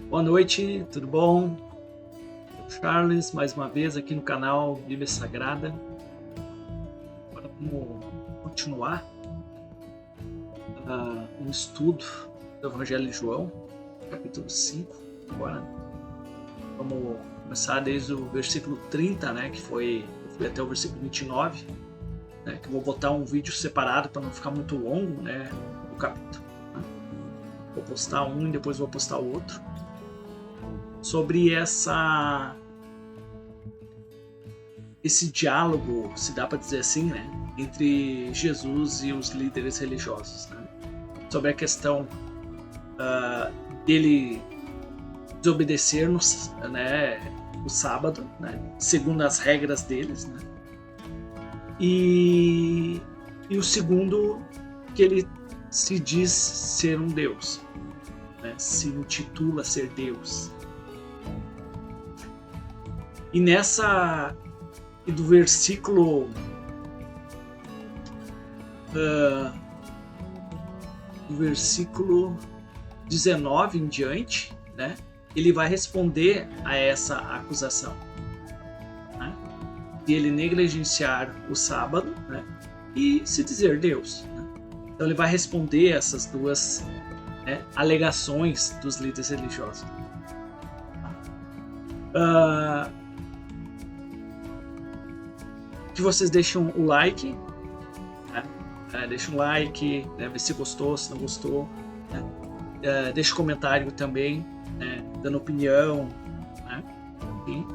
Boa noite, tudo bom? Charles, mais uma vez aqui no canal Bíblia Sagrada. Agora vamos continuar um estudo do Evangelho de João, capítulo 5. Agora vamos começar desde o versículo 30, né, que foi até o versículo 29, né, que eu vou botar um vídeo separado para não ficar muito longo, né, o capítulo. Né? Vou postar um e depois vou postar o outro. Sobre esse diálogo, se dá para dizer assim, né, entre Jesus e os líderes religiosos, né, sobre a questão dele desobedecer no sábado, né, segundo as regras deles, né, e o segundo, que ele se diz ser um Deus, né, se intitula ser Deus. E do versículo do versículo 19 em diante, né, ele vai responder a essa acusação, né, de ele negligenciar o sábado, né, e se dizer Deus, né. Então ele vai responder essas duas, né, alegações dos líderes religiosos. Que vocês deixem o like, né? Deixem um like, né? Vê se gostou, se não gostou, né? Deixe um comentário também, né? Dando opinião, né? Enfim.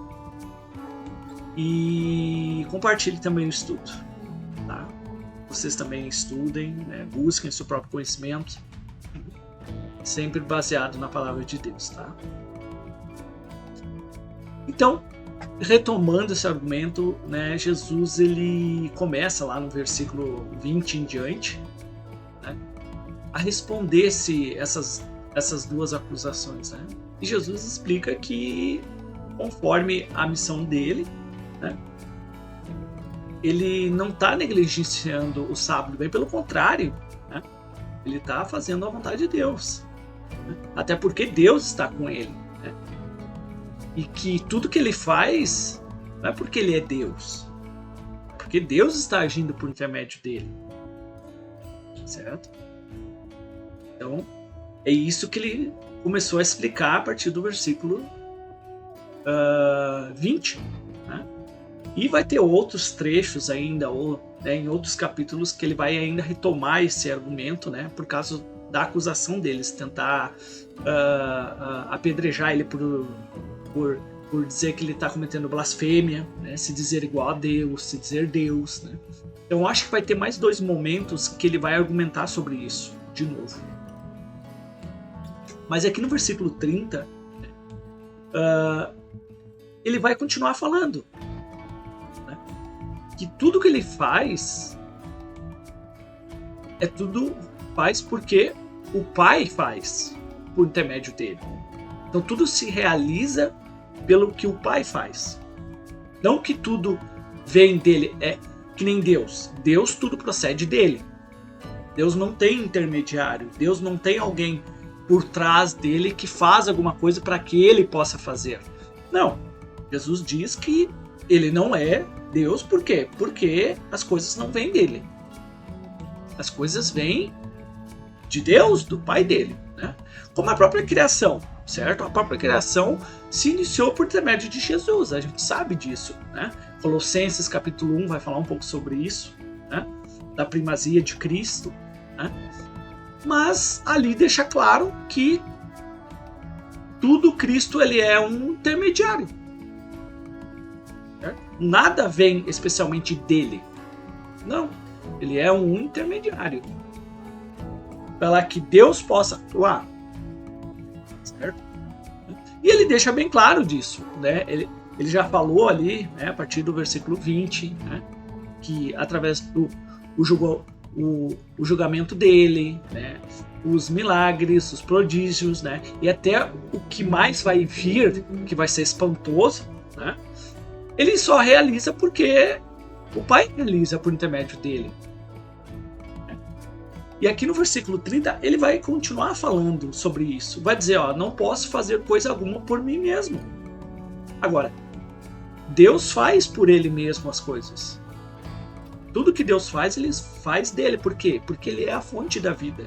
E compartilhe também o estudo, tá? Vocês também estudem, né? Busquem seu próprio conhecimento, sempre baseado na palavra de Deus, tá? Então, retomando esse argumento, né, Jesus ele começa lá no versículo 20 em diante, né, a responder essas duas acusações, né? E Jesus explica que, conforme a missão dele, né, ele não está negligenciando o sábado, bem pelo contrário, né, ele está fazendo a vontade de Deus, né, até porque Deus está com ele. E que tudo que ele faz não é porque ele é Deus, é porque Deus está agindo por intermédio dele, certo? Então é isso que ele começou a explicar a partir do versículo 20, né? E vai ter outros trechos ainda, né, em outros capítulos, que ele vai ainda retomar esse argumento, né, por causa da acusação deles, tentar apedrejar ele por dizer que ele está cometendo blasfêmia, né? Se dizer igual a Deus, se dizer Deus, né? Então eu acho que vai ter mais dois momentos que ele vai argumentar sobre isso de novo. Mas aqui no versículo 30, ele vai continuar falando, né, que tudo que ele faz faz porque o Pai faz por intermédio dele. Então tudo se realiza pelo que o Pai faz. Não que tudo vem dele, é que nem Deus. Deus tudo procede dele. Deus não tem intermediário. Deus não tem alguém por trás dele que faz alguma coisa para que ele possa fazer. Não. Jesus diz que ele não é Deus. Por quê? Porque as coisas não vêm dele. As coisas vêm de Deus, do Pai dele, né? Como a própria criação. Certo? A própria criação se iniciou por intermédio de Jesus, a gente sabe disso, né? Colossenses capítulo 1 vai falar um pouco sobre isso, né? Da primazia de Cristo, né? Mas ali deixa claro que tudo Cristo ele é um intermediário, certo? Nada vem especialmente dele, não, ele é um intermediário para que Deus possa atuar. Certo? E ele deixa bem claro disso, né? Ele já falou ali, né, a partir do versículo 20, né, que através do julgamento dele, né, os milagres, os prodígios, né, e até o que mais vai vir, que vai ser espantoso, né, ele só realiza porque o Pai realiza por intermédio dele. E aqui no versículo 30, ele vai continuar falando sobre isso. Vai dizer, ó, não posso fazer coisa alguma por mim mesmo. Agora, Deus faz por ele mesmo as coisas. Tudo que Deus faz, ele faz dele. Por quê? Porque ele é a fonte da vida.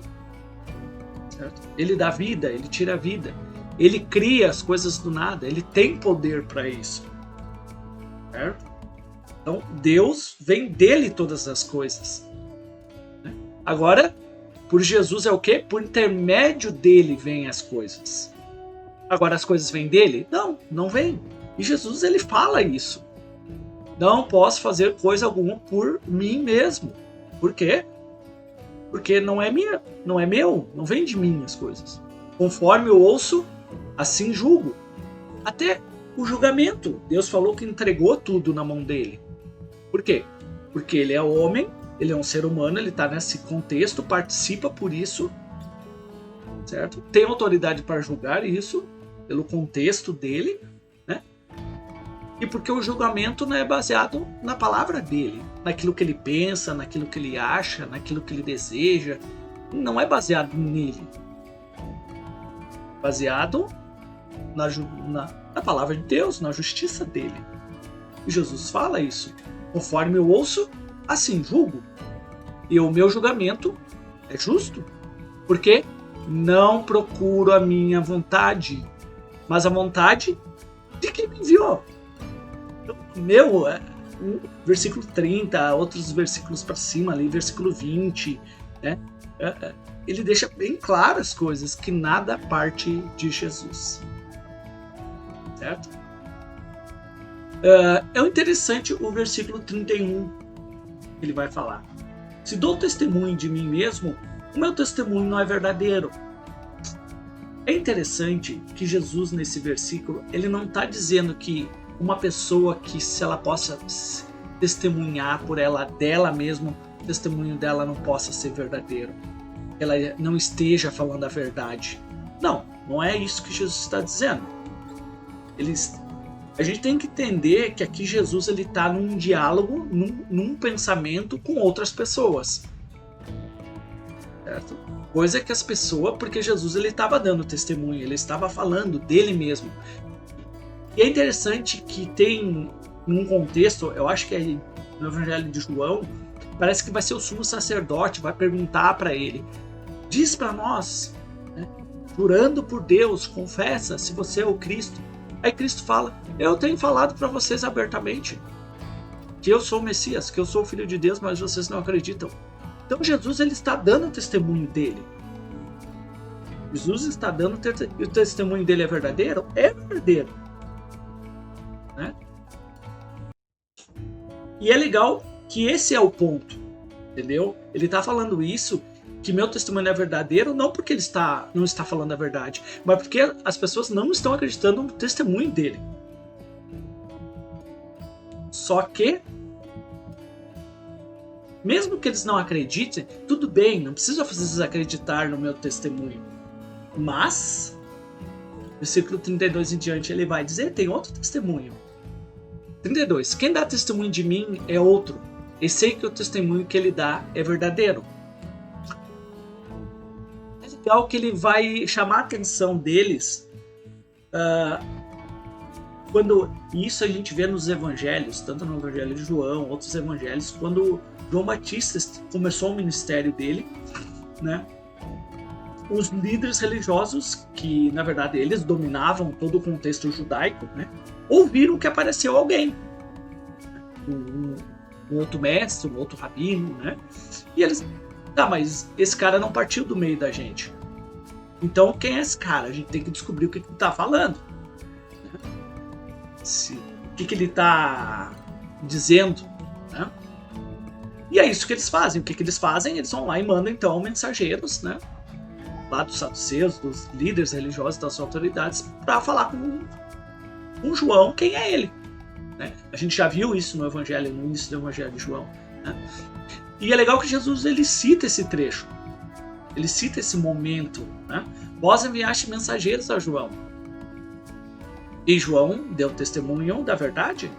Certo? Ele dá vida, ele tira a vida. Ele cria as coisas do nada. Ele tem poder para isso. Certo? Então, Deus vem dele todas as coisas. Agora, por Jesus é o quê? Por intermédio dele vêm as coisas. Agora as coisas vêm dele? Não, não vêm. E Jesus, ele fala isso. Não posso fazer coisa alguma por mim mesmo. Por quê? Porque não é minha, não é meu, não vem de mim as coisas. Conforme eu ouço, assim julgo. Até o julgamento. Deus falou que entregou tudo na mão dele. Por quê? Porque ele é homem, ele é um ser humano, ele está nesse contexto, participa por isso, certo? Tem autoridade para julgar isso, pelo contexto dele, né? E porque o julgamento não é baseado na palavra dele, naquilo que ele pensa, naquilo que ele acha, naquilo que ele deseja. Não é baseado nele. Baseado na palavra de Deus, na justiça dele. E Jesus fala isso. Conforme eu ouço, assim julgo. E o meu julgamento é justo. Porque não procuro a minha vontade, mas a vontade de quem me enviou. Meu, versículo 30, outros versículos para cima ali, versículo 20, né? Ele deixa bem claras as coisas, que nada parte de Jesus. Certo? É interessante o versículo 31, ele vai falar. Se dou testemunho de mim mesmo, o meu testemunho não é verdadeiro. É interessante que Jesus, nesse versículo, ele não está dizendo que uma pessoa que, se ela possa testemunhar por ela dela mesma, o testemunho dela não possa ser verdadeiro. Ela não esteja falando a verdade. Não, não é isso que Jesus está dizendo. A gente tem que entender que aqui Jesus está num diálogo, num pensamento com outras pessoas. Certo? Coisa que as pessoas, porque Jesus ele estava dando testemunho, ele estava falando dele mesmo. E é interessante que tem num contexto, eu acho que é no Evangelho de João, parece que vai ser o sumo sacerdote, vai perguntar para ele, diz para nós, né, jurando por Deus, confessa se você é o Cristo. Aí Cristo fala, eu tenho falado para vocês abertamente que eu sou o Messias, que eu sou o Filho de Deus, mas vocês não acreditam. Então Jesus ele está dando o testemunho dele. Jesus está dando o testemunho dele é verdadeiro? É verdadeiro. Né? E é legal que esse é o ponto, entendeu? Ele está falando isso, que meu testemunho é verdadeiro, não porque ele não está falando a verdade, mas porque as pessoas não estão acreditando no testemunho dele. Só que, mesmo que eles não acreditem, tudo bem, não precisa vocês acreditar no meu testemunho. Mas, versículo 32 em diante, ele vai dizer, tem outro testemunho. 32. Quem dá testemunho de mim é outro, e sei que o testemunho que ele dá é verdadeiro. É legal que ele vai chamar a atenção deles quando isso a gente vê nos evangelhos, tanto no Evangelho de João, outros evangelhos, quando João Batista começou o ministério dele, né? Os líderes religiosos, que na verdade eles dominavam todo o contexto judaico, né? Ouviram que apareceu alguém, um outro mestre, um outro rabino, né? E eles, mas esse cara não partiu do meio da gente. Então quem é esse cara? A gente tem que descobrir o que ele está falando, né? O que ele está dizendo, né? E é isso que eles fazem. O que eles fazem? Eles vão lá e mandam então mensageiros, né? Lá dos saduceus, dos líderes religiosos, das autoridades, para falar com João quem é ele. Né? A gente já viu isso no Evangelho, no início do Evangelho de João. Né? E é legal que Jesus ele cita esse trecho. Ele cita esse momento. Né? Vós enviaste mensageiros a João. E João deu testemunho da verdade.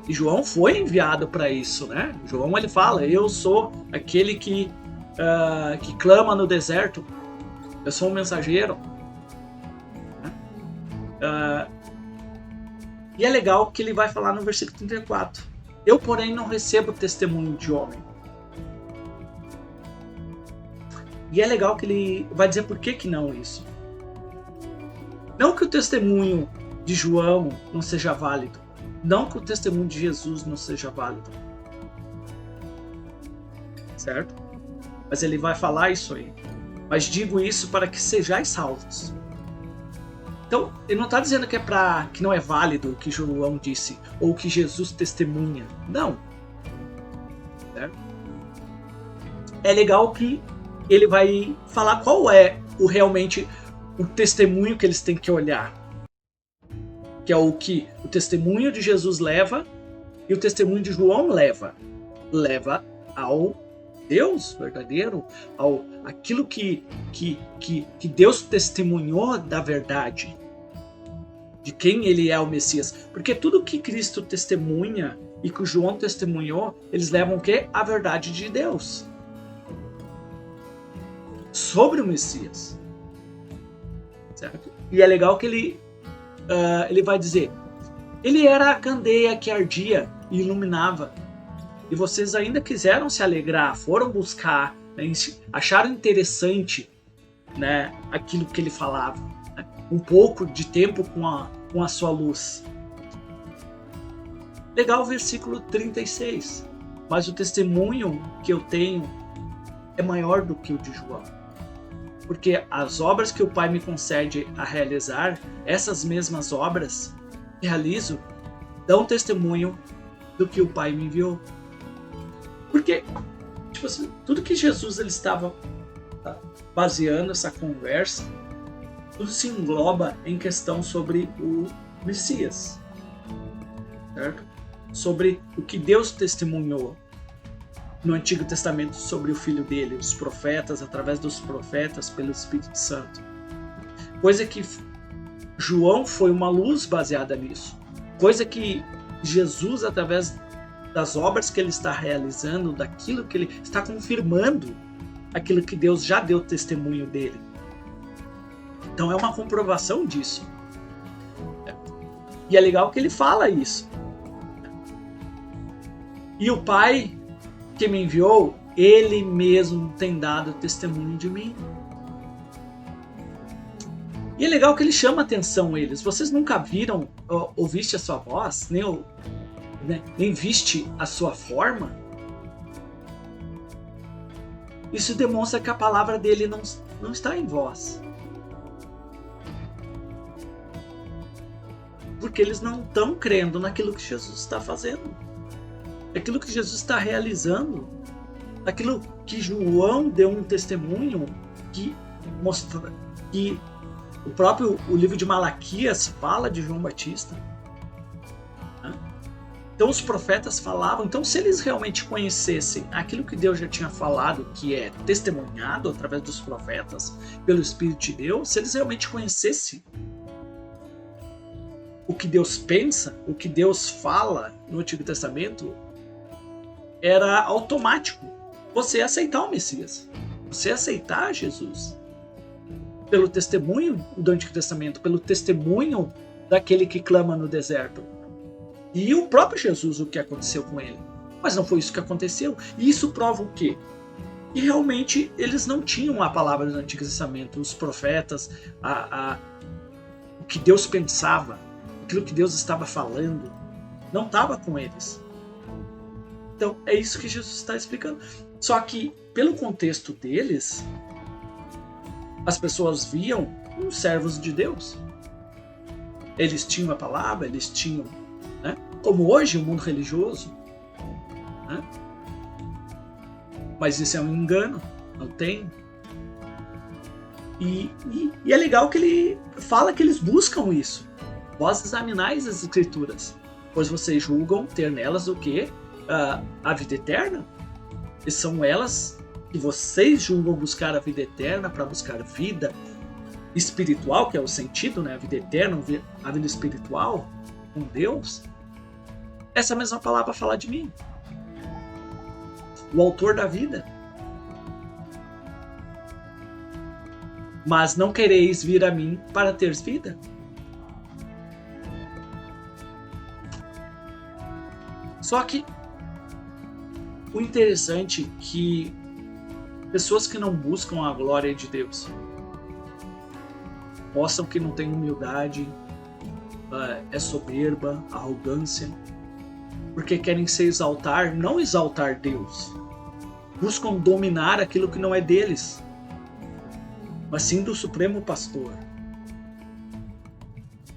E João foi enviado para isso, né? João ele fala: eu sou aquele que clama no deserto. Eu sou um mensageiro. E é legal que ele vai falar no versículo 34. Eu, porém, não recebo testemunho de homem. E é legal que ele vai dizer por que não isso. Não que o testemunho de João não seja válido. Não que o testemunho de Jesus não seja válido. Certo? Mas ele vai falar isso aí. Mas digo isso para que sejais salvos. Então, ele não está dizendo que não é válido o que João disse, ou o que Jesus testemunha. Não. Certo? É legal que ele vai falar qual é realmente o testemunho que eles têm que olhar. Que é o que o testemunho de Jesus leva e o testemunho de João leva. Leva ao Deus verdadeiro, aquilo que Deus testemunhou da verdade, de quem ele é o Messias. Porque tudo que Cristo testemunha e que o João testemunhou, eles levam o quê? A verdade de Deus sobre o Messias. Certo? E é legal que ele vai dizer: ele era a candeia que ardia e iluminava. E vocês ainda quiseram se alegrar, foram buscar, né, acharam interessante, né, aquilo que ele falava. Né, um pouco de tempo com a sua luz. Legal o versículo 36. Mas o testemunho que eu tenho é maior do que o de João. Porque as obras que o Pai me concede a realizar, essas mesmas obras que realizo, dão testemunho do que o Pai me enviou. Porque, tipo assim, tudo que Jesus ele estava baseando essa conversa, tudo se engloba em questão sobre o Messias, certo? Sobre o que Deus testemunhou no Antigo Testamento sobre o Filho dele, os profetas, através dos profetas, pelo Espírito Santo. Coisa que João foi uma luz baseada nisso. Coisa que Jesus, através das obras que ele está realizando, daquilo que ele está confirmando, aquilo que Deus já deu testemunho dele. Então é uma comprovação disso. E é legal que ele fala isso. E o Pai que me enviou, ele mesmo tem dado testemunho de mim. E é legal que ele chama a atenção eles. Vocês nunca viram, ouviste a sua voz, nem viste a sua forma? Isso demonstra que a palavra dele não está em vós. Porque eles não estão crendo naquilo que Jesus está fazendo. Aquilo que Jesus está realizando. Aquilo que João deu um testemunho que mostra que o livro de Malaquias fala de João Batista. Então os profetas falavam. Então se eles realmente conhecessem aquilo que Deus já tinha falado, que é testemunhado através dos profetas pelo Espírito de Deus, se eles realmente conhecessem o que Deus pensa, o que Deus fala no Antigo Testamento, era automático você aceitar o Messias, você aceitar Jesus pelo testemunho do Antigo Testamento, pelo testemunho daquele que clama no deserto. E o próprio Jesus, o que aconteceu com ele. Mas não foi isso que aconteceu. E isso prova o quê? Que realmente eles não tinham a palavra do Antigo Testamento, os profetas, o que Deus pensava, aquilo que Deus estava falando, não estava com eles. Então é isso que Jesus está explicando. Só que, pelo contexto deles, as pessoas viam uns servos de Deus. Eles tinham a palavra, eles tinham, né? Como hoje o mundo religioso, né? Mas isso é um engano, não tem. E é legal que ele fala que eles buscam isso. Vós examinais as Escrituras, pois vocês julgam ter nelas o quê? A vida eterna. E são elas que vocês julgam buscar a vida eterna, para buscar vida espiritual, que é o sentido, né? A vida eterna, a vida espiritual com Deus. essa mesma palavra fala de mim. O autor da vida. Mas não quereis vir a mim para teres vida. Só que o interessante é que pessoas que não buscam a glória de Deus mostram que não tem humildade, é soberba, arrogância, porque querem se exaltar, não exaltar Deus. Buscam dominar aquilo que não é deles, mas sim do Supremo Pastor.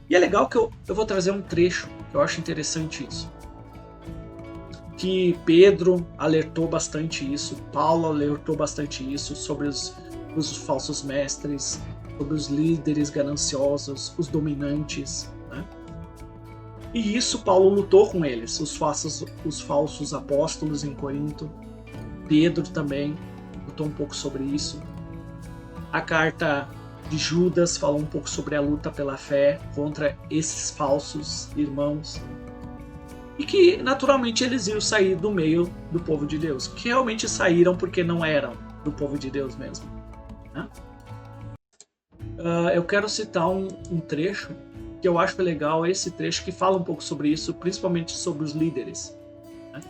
E é legal que eu vou trazer um trecho, que eu acho interessante isso. Que Pedro alertou bastante isso, Paulo alertou bastante isso sobre os falsos mestres, sobre os líderes gananciosos, os dominantes, né? E isso Paulo lutou com eles, os falsos apóstolos em Corinto. Pedro também lutou um pouco sobre isso. A carta de Judas falou um pouco sobre a luta pela fé contra esses falsos irmãos. E que naturalmente eles iam sair do meio do povo de Deus, que realmente saíram porque não eram do povo de Deus mesmo, né? Eu quero citar um trecho que eu acho legal, esse trecho que fala um pouco sobre isso, principalmente sobre os líderes, né?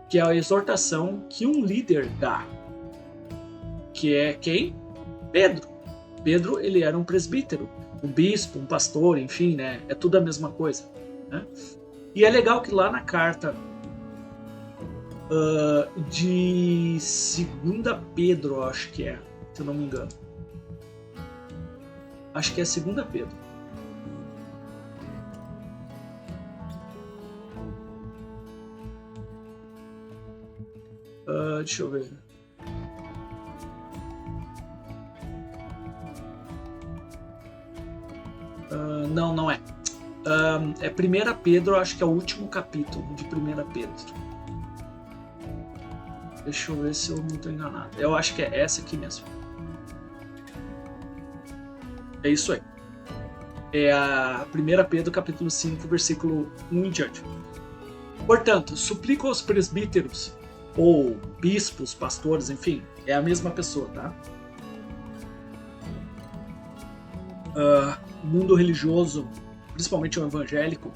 Que é a exortação que um líder dá, que é quem? Pedro. Pedro, ele era um presbítero, um bispo, um pastor, enfim, né? É tudo a mesma coisa, né? E é legal que lá na carta de 2 Pedro, acho que é, se eu não me engano. Acho que é 2 Pedro. Deixa eu ver. Não é. É 1 Pedro, acho que é o último capítulo de 1 Pedro. Deixa eu ver se eu não estou enganado. Eu acho que é essa aqui mesmo. É isso aí. É a 1 Pedro, capítulo 5, versículo 1 em diante. Portanto, suplico aos presbíteros, ou bispos, pastores, enfim, é a mesma pessoa, tá? O mundo religioso, principalmente o evangélico,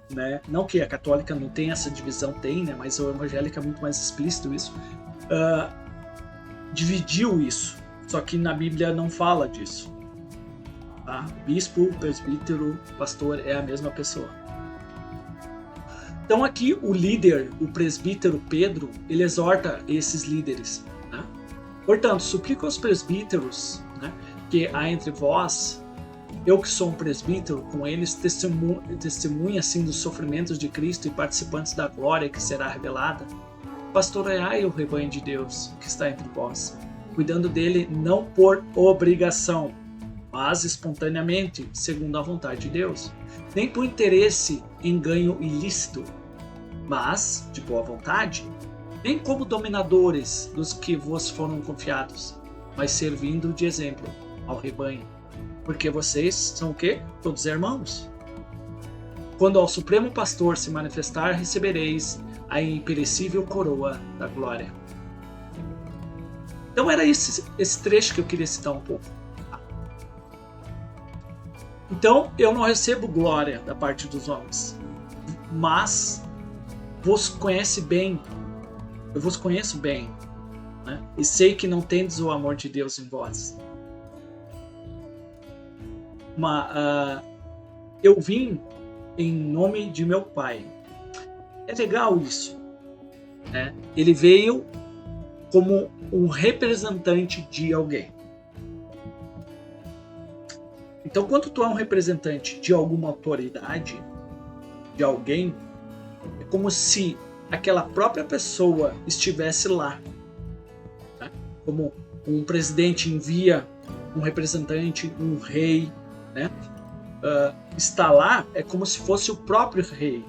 né? Não que a católica não tenha essa divisão, tem, né? Mas o evangélico é muito mais explícito isso. Dividiu isso, só que na Bíblia não fala disso. Tá? Bispo, presbítero, pastor é a mesma pessoa. Então aqui o líder, o presbítero Pedro, ele exorta esses líderes, né? Portanto, suplico aos presbíteros, né, que há entre vós, eu que sou um presbítero, com eles testemunha assim dos sofrimentos de Cristo e participantes da glória que será revelada. Pastoreai o rebanho de Deus que está entre vós, cuidando dele não por obrigação, mas espontaneamente, segundo a vontade de Deus, nem por interesse em ganho ilícito, mas de boa vontade, nem como dominadores dos que vos foram confiados, mas servindo de exemplo ao rebanho. Porque vocês são o quê? Todos irmãos. Quando ao Supremo Pastor se manifestar, recebereis a imperecível coroa da glória. Então era esse trecho que eu queria citar um pouco. Então eu não recebo glória da parte dos homens, mas vos conhece bem, eu vos conheço bem, né? E sei que não tendes o amor de Deus em vós. Eu vim em nome de meu Pai. É legal isso, né? Ele veio como um representante de alguém. Então, quando tu é um representante de alguma autoridade, de alguém, é como se aquela própria pessoa estivesse lá, né? Como um presidente envia um representante, um rei, né? Está lá é como se fosse o próprio rei,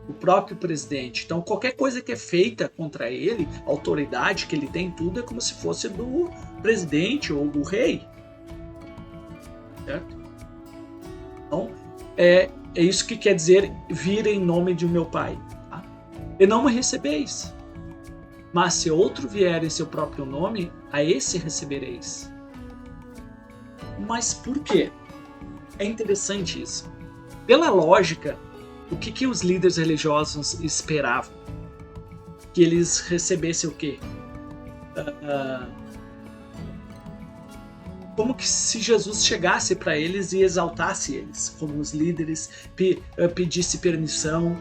o próprio presidente. Então qualquer coisa que é feita contra ele, a autoridade que ele tem, tudo é como se fosse do presidente ou do rei, certo? Então é isso que quer dizer vir em nome de meu Pai. e não me recebeis. Mas se outro vier em seu próprio nome, a esse recebereis. Mas por quê? É interessante isso. Pela lógica, o que os líderes religiosos esperavam? Que eles recebessem o quê? Como que se Jesus chegasse para eles e exaltasse eles, como os líderes, pedisse permissão.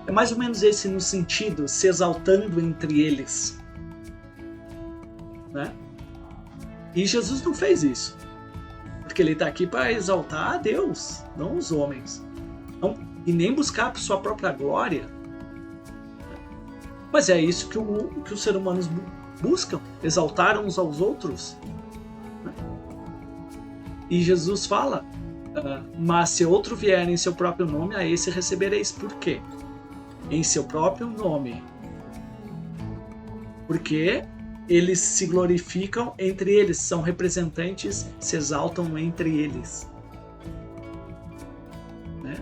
É mais ou menos esse no sentido, se exaltando entre eles. Né? E Jesus não fez isso. Porque ele está aqui para exaltar a Deus, não os homens. Não, e nem buscar por sua própria glória. Mas é isso que os seres humanos buscam, exaltar uns aos outros. E Jesus fala, mas se outro vier em seu próprio nome, a esse recebereis. Por quê? Em seu próprio nome. Porque eles se glorificam entre eles, são representantes, se exaltam entre eles. Né?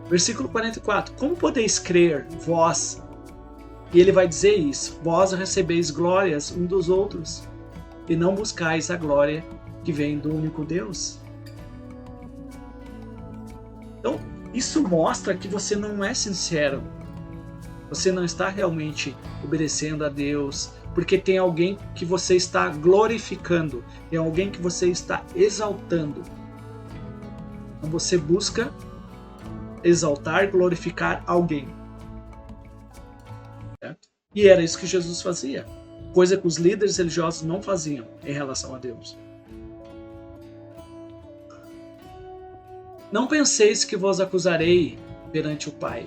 Versículo 44. Como podeis crer, vós? E ele vai dizer isso. Vós recebeis glórias um dos outros, e não buscais a glória que vem do único Deus. Então, isso mostra que você não é sincero. Você não está realmente obedecendo a Deus, porque tem alguém que você está glorificando, tem alguém que você está exaltando. Então você busca exaltar, glorificar alguém. Certo? E era isso que Jesus fazia, coisa que os líderes religiosos não faziam em relação a Deus. Não penseis que vos acusarei perante o Pai.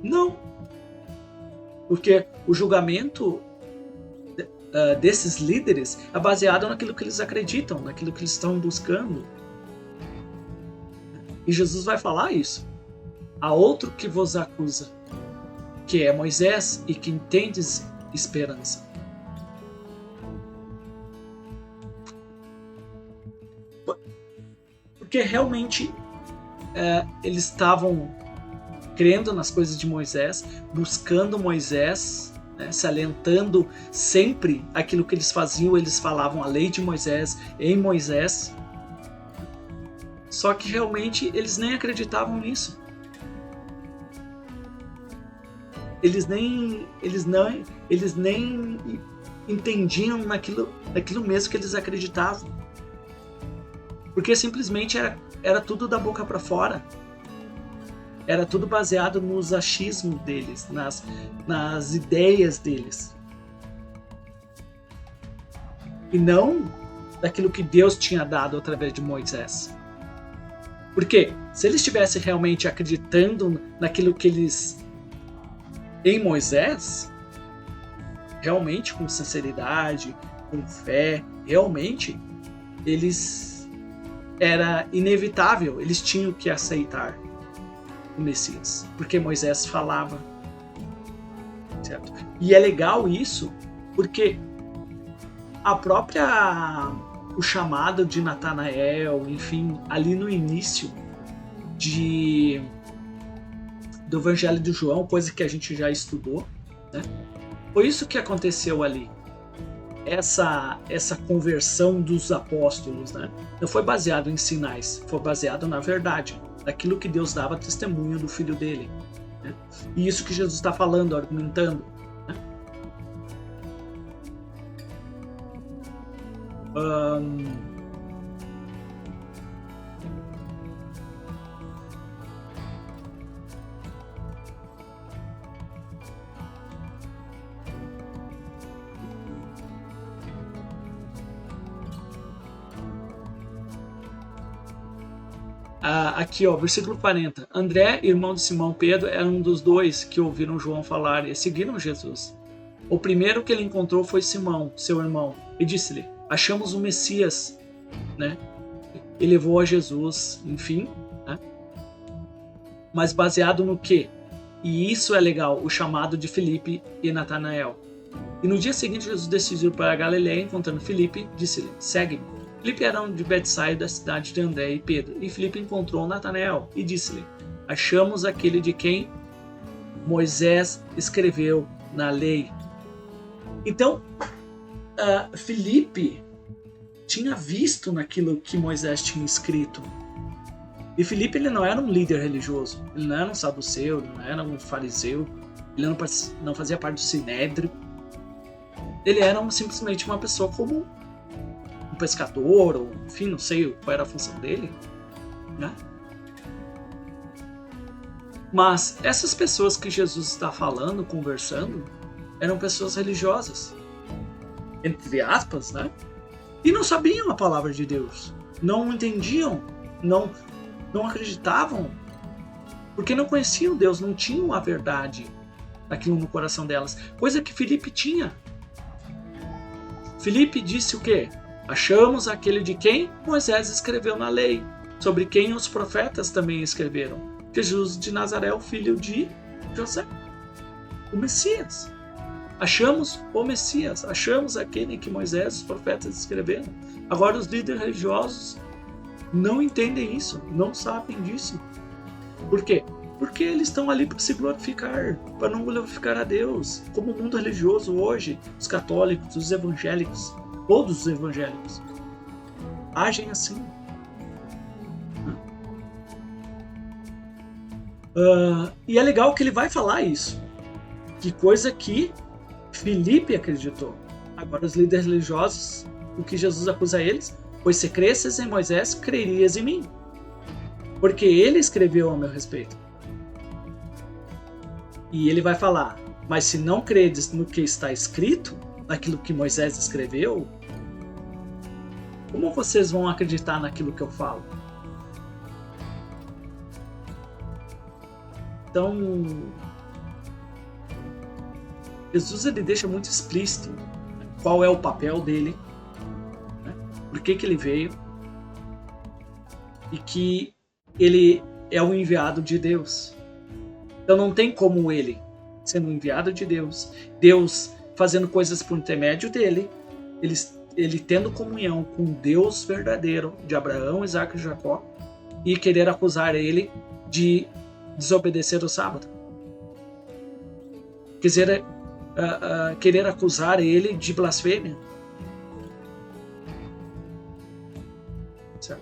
Não. Porque o julgamento desses líderes é baseado naquilo que eles acreditam, naquilo que eles estão buscando. E Jesus vai falar isso. Há outro que vos acusa, que é Moisés, e que tendes esperança. Porque realmente eles estavam crendo nas coisas de Moisés, buscando Moisés, né, se alentando sempre aquilo que eles faziam, eles falavam a lei de Moisés, em Moisés. Só que realmente eles nem acreditavam nisso. Eles nem entendiam naquilo mesmo que eles acreditavam. Porque simplesmente era tudo da boca para fora. Era tudo baseado nos achismos deles, nas ideias deles. E não daquilo que Deus tinha dado através de Moisés. Porque se eles estivessem realmente acreditando naquilo que eles... em Moisés, realmente com sinceridade, com fé, realmente, era inevitável, eles tinham que aceitar o Messias, porque Moisés falava, certo? E é legal isso, porque o chamado de Natanael, enfim, ali no início do Evangelho de João, coisa que a gente já estudou, né? Foi isso que aconteceu ali. Essa conversão dos apóstolos, né? Não foi baseado em sinais, foi baseado na verdade, daquilo que Deus dava testemunho do Filho dele. Né? E isso que Jesus está falando, argumentando. Né? Aqui, ó, versículo 40. André, irmão de Simão Pedro, era um dos dois que ouviram João falar e seguiram Jesus. O primeiro que ele encontrou foi Simão, seu irmão, e disse-lhe: achamos o Messias, né? E levou a Jesus, enfim, né? Mas baseado no quê? E isso é legal, o chamado de Filipe e Natanael. E no dia seguinte Jesus decidiu para a Galileia, encontrando Filipe, disse-lhe: segue-me. Filipe era de Betsaida, da cidade de André e Pedro, e Filipe encontrou Natanael e disse-lhe: achamos aquele de quem Moisés escreveu na lei. Então, Filipe tinha visto naquilo que Moisés tinha escrito. E Filipe, ele não era um líder religioso, ele não era um saduceu, ele não era um fariseu, ele não fazia parte do sinédrio. Ele era simplesmente uma pessoa comum, um pescador, ou enfim, não sei qual era a função dele, né? Mas essas pessoas que Jesus está falando, conversando, eram pessoas religiosas, entre aspas, né? E não sabiam a palavra de Deus, não entendiam, não acreditavam, porque não conheciam Deus, não tinham a verdade daquilo no coração delas, coisa que Filipe tinha. Filipe disse o quê? Achamos aquele de quem Moisés escreveu na lei, sobre quem os profetas também escreveram, Jesus de Nazaré, o filho de José, o Messias. Achamos o Messias, achamos aquele que Moisés e os profetas escreveram. Agora os líderes religiosos não entendem isso, não sabem disso. Por quê? Porque eles estão ali para se glorificar, para não glorificar a Deus. Como o mundo religioso hoje, os católicos, os evangélicos, todos os evangélicos, agem assim. E é legal que ele vai falar isso. Que coisa que Filipe acreditou. Agora os líderes religiosos, o que Jesus acusa eles, pois se cresces em Moisés, crerias em mim, porque ele escreveu a meu respeito. E ele vai falar, mas se não credes no que está escrito, naquilo que Moisés escreveu, como vocês vão acreditar naquilo que eu falo? Então, Jesus, ele deixa muito explícito qual é o papel dele, né? Por que ele veio, e que ele é o enviado de Deus. Então não tem como ele, sendo um enviado de Deus, Deus fazendo coisas por intermédio dele, ele tendo comunhão com Deus verdadeiro, de Abraão, Isaac e Jacó, e querer acusar ele de desobedecer o sábado. Querer acusar ele de blasfêmia. Certo?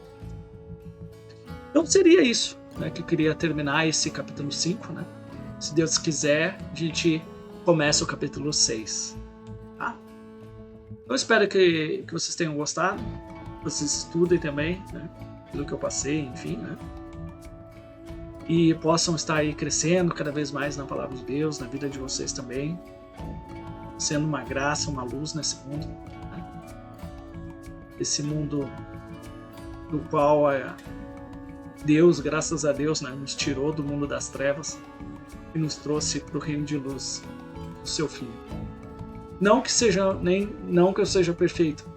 Então seria isso, né, que eu queria terminar esse capítulo 5, né? Se Deus quiser, a gente começa o capítulo 6. Tá? Eu espero que vocês tenham gostado, vocês estudem também, né, pelo que eu passei, enfim, né? E possam estar aí crescendo cada vez mais na palavra de Deus, na vida de vocês também, sendo uma graça, uma luz nesse mundo, né? Esse mundo do qual Deus, graças a Deus, né, nos tirou do mundo das trevas e nos trouxe para o reino de luz do seu Filho. Não que eu seja perfeito,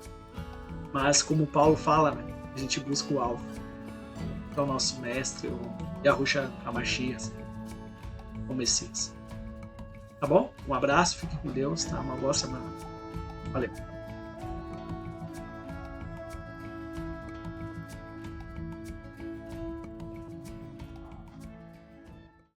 mas como Paulo fala, né, a gente busca o alvo, que é o nosso mestre, o Yahushua HaMashiach, o Messias. Tá bom? Um abraço, fique com Deus, tá? Uma boa semana. Valeu!